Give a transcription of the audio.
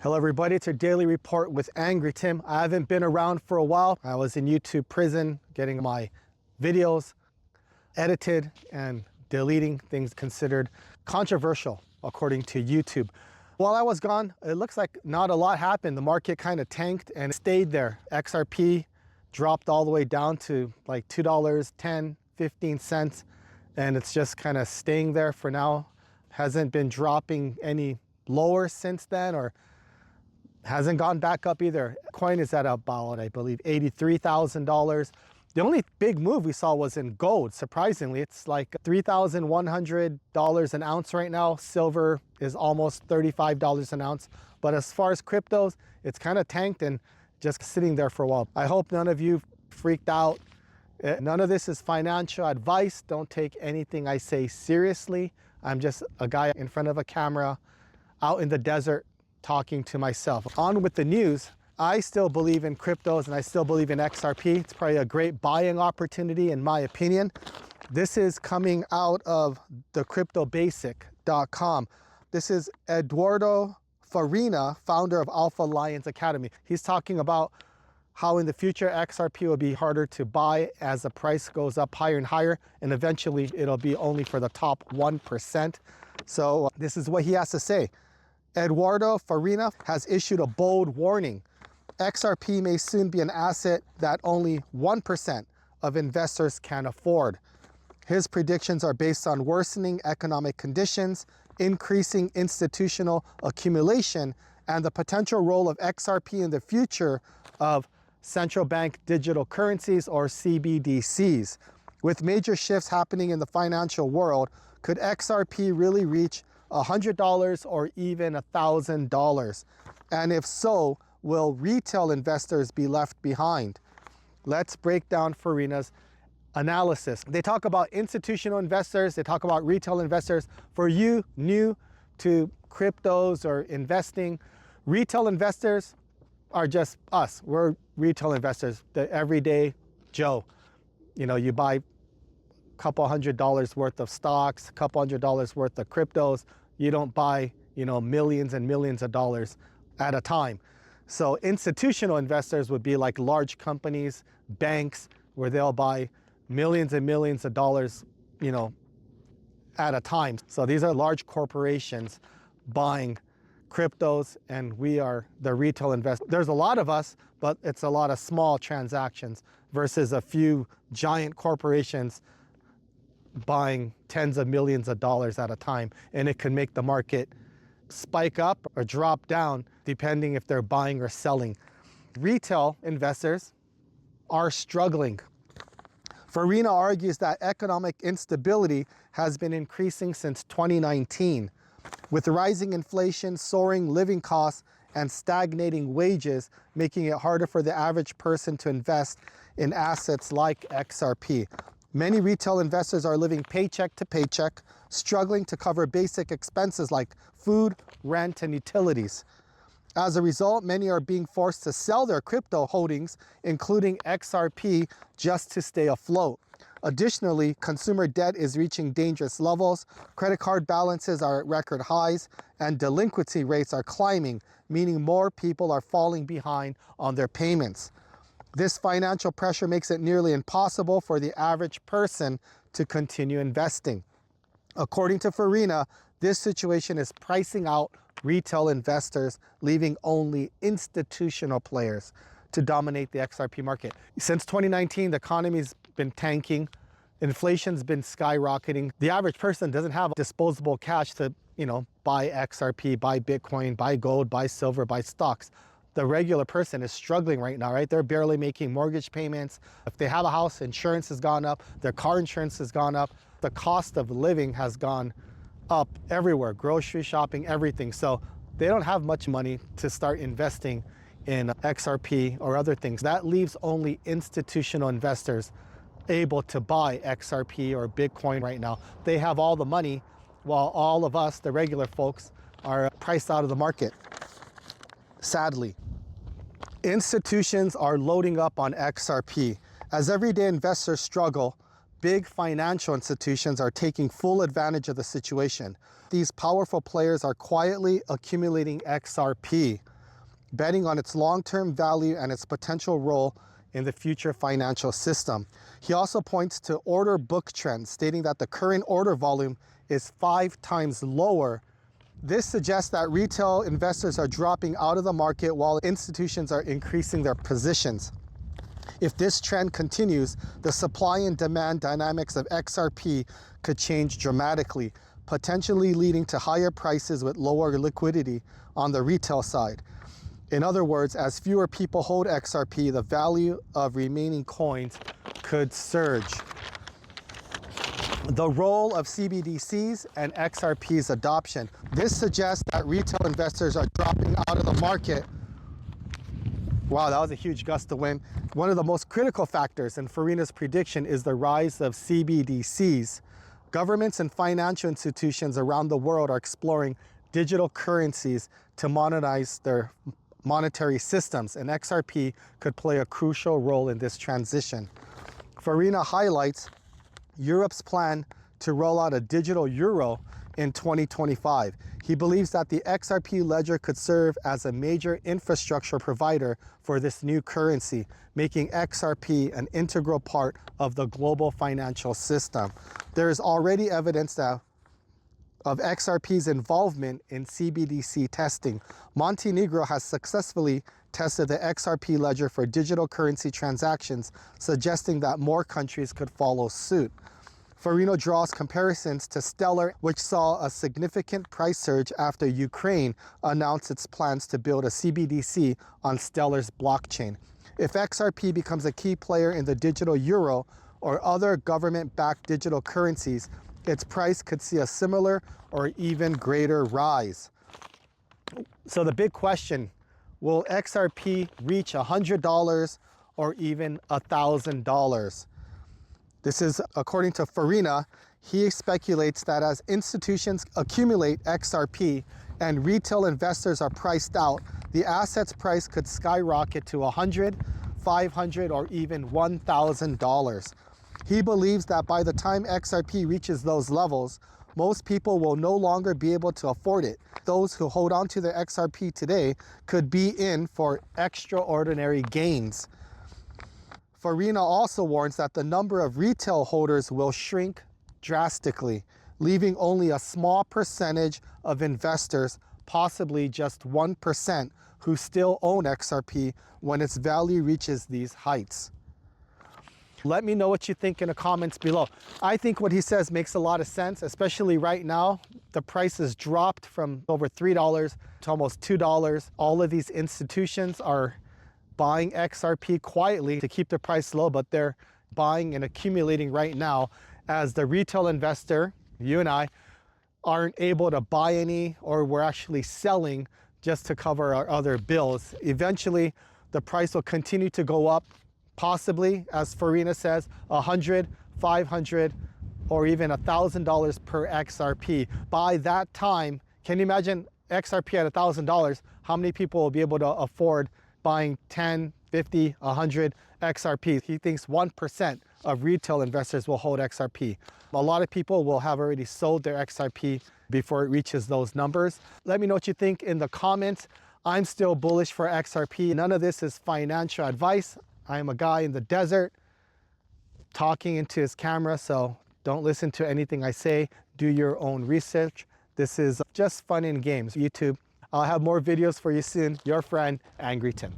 Hello everybody, it's your daily report with Angry Tim. I haven't been around for a while. I was in YouTube prison getting my videos edited and deleting things considered controversial according to YouTube. While I was gone, it looks like not a lot happened. The market kind of tanked and stayed there. XRP dropped all the way down to like $2.10, 15 cents, and it's just kind of staying there for now. Hasn't been dropping any lower since then, or hasn't gone back up either. Coin is at about, I believe, $83,000. The only big move we saw was in gold. Surprisingly, it's like $3,100 an ounce right now. Silver is almost $35 an ounce. But as far as cryptos, it's kind of tanked and just sitting there for a while. I hope none of you freaked out. None of this is financial advice. Don't take anything I say seriously. I'm just a guy in front of a camera out in the desert talking to myself. On with the news. I still believe in cryptos and I still believe in XRP. It's probably a great buying opportunity in my opinion. This is coming out of the cryptobasic.com. This is Eduardo Farina, founder of Alpha Lions Academy. He's talking about how in the future XRP will be harder to buy as the price goes up higher and higher, and eventually it'll be only for the top 1%. So this is what he has to say. Eduardo Farina has issued a bold warning. XRP may soon be an asset that only 1% of investors can afford. His predictions are based on worsening economic conditions, increasing institutional accumulation, and the potential role of XRP in the future of Central Bank Digital Currencies, or CBDCs. With major shifts happening in the financial world, could XRP really reach $100 or even $1,000? And if so, will retail investors be left behind? Let's break down Farina's analysis. They talk about institutional investors, they talk about retail investors. For you new to cryptos or investing, retail investors are just us. We're retail investors, the everyday Joe. You know, you buy couple $100 worth of stocks, couple $100 worth of cryptos. You don't buy, millions and millions of dollars at a time. So institutional investors would be like large companies, banks, where they'll buy millions and millions of dollars, at a time. So these are large corporations buying cryptos, and we are the retail investors. There's a lot of us, but it's a lot of small transactions versus a few giant corporations buying tens of millions of dollars at a time, and it can make the market spike up or drop down depending if they're buying or selling. Retail investors are struggling. Farina argues that economic instability has been increasing since 2019. With rising inflation, soaring living costs, and stagnating wages, making it harder for the average person to invest in assets like XRP. Many retail investors are living paycheck to paycheck, struggling to cover basic expenses like food, rent, and utilities. As a result, many are being forced to sell their crypto holdings, including XRP, just to stay afloat. Additionally, consumer debt is reaching dangerous levels, credit card balances are at record highs, and delinquency rates are climbing, meaning more people are falling behind on their payments. This financial pressure makes it nearly impossible for the average person to continue investing. According to Farina, this situation is pricing out retail investors, leaving only institutional players to dominate the XRP market. Since 2019, the economy's been tanking, inflation's been skyrocketing. The average person doesn't have disposable cash to, buy XRP, buy Bitcoin, buy gold, buy silver, buy stocks. The regular person is struggling right now, right? They're barely making mortgage payments. If they have a house, insurance has gone up, their car insurance has gone up. The cost of living has gone up everywhere, grocery shopping, everything. So they don't have much money to start investing in XRP or other things. That leaves only institutional investors able to buy XRP or Bitcoin right now. They have all the money, while all of us, the regular folks, are priced out of the market. Sadly, institutions are loading up on XRP. As everyday investors struggle, big financial institutions are taking full advantage of the situation. These powerful players are quietly accumulating XRP, betting on its long-term value and its potential role in the future financial system. He also points to order book trends, stating that the current order volume is 5 times lower. This suggests that retail investors are dropping out of the market while institutions are increasing their positions. If this trend continues, the supply and demand dynamics of XRP could change dramatically, potentially leading to higher prices with lower liquidity on the retail side. In other words, as fewer people hold XRP, the value of remaining coins could surge. The role of CBDCs and XRP's adoption. This suggests that retail investors are dropping out of the market. Wow, that was a huge gust of wind. One of the most critical factors in Farina's prediction is the rise of CBDCs. Governments and financial institutions around the world are exploring digital currencies to modernize their monetary systems, and XRP could play a crucial role in this transition. Farina highlights Europe's plan to roll out a digital euro in 2025. He believes that the XRP ledger could serve as a major infrastructure provider for this new currency, making XRP an integral part of the global financial system. There is already evidence of XRP's involvement in CBDC testing. Montenegro has successfully tested the XRP ledger for digital currency transactions, suggesting that more countries could follow suit. Farina draws comparisons to Stellar, which saw a significant price surge after Ukraine announced its plans to build a CBDC on Stellar's blockchain. If XRP becomes a key player in the digital euro or other government-backed digital currencies, its price could see a similar or even greater rise. So the big question, will XRP reach $100 or even $1,000? This is according to Farina. He speculates that as institutions accumulate XRP and retail investors are priced out, the asset's price could skyrocket to $100, $500, or even $1,000. He believes that by the time XRP reaches those levels, most people will no longer be able to afford it. Those who hold on to their XRP today could be in for extraordinary gains. Farina also warns that the number of retail holders will shrink drastically, leaving only a small percentage of investors, possibly just 1%, who still own XRP when its value reaches these heights. Let me know what you think in the comments below. I think what he says makes a lot of sense, especially right now. The price has dropped from over $3 to almost $2. All of these institutions are buying XRP quietly to keep the price low, but they're buying and accumulating right now, as the retail investor, you and I, aren't able to buy any, or we're actually selling just to cover our other bills. Eventually, the price will continue to go up, possibly, as Farina says, $100, $500, or even $1,000 per XRP. By that time, can you imagine XRP at $1,000? How many people will be able to afford buying 10, 50, 100 XRP? He thinks 1% of retail investors will hold XRP. A lot of people will have already sold their XRP before it reaches those numbers. Let me know what you think in the comments. I'm still bullish for XRP. None of this is financial advice. I am a guy in the desert talking into his camera, so don't listen to anything I say. Do your own research. This is just fun and games. YouTube. I'll have more videos for you soon. Your friend, Angry Tim.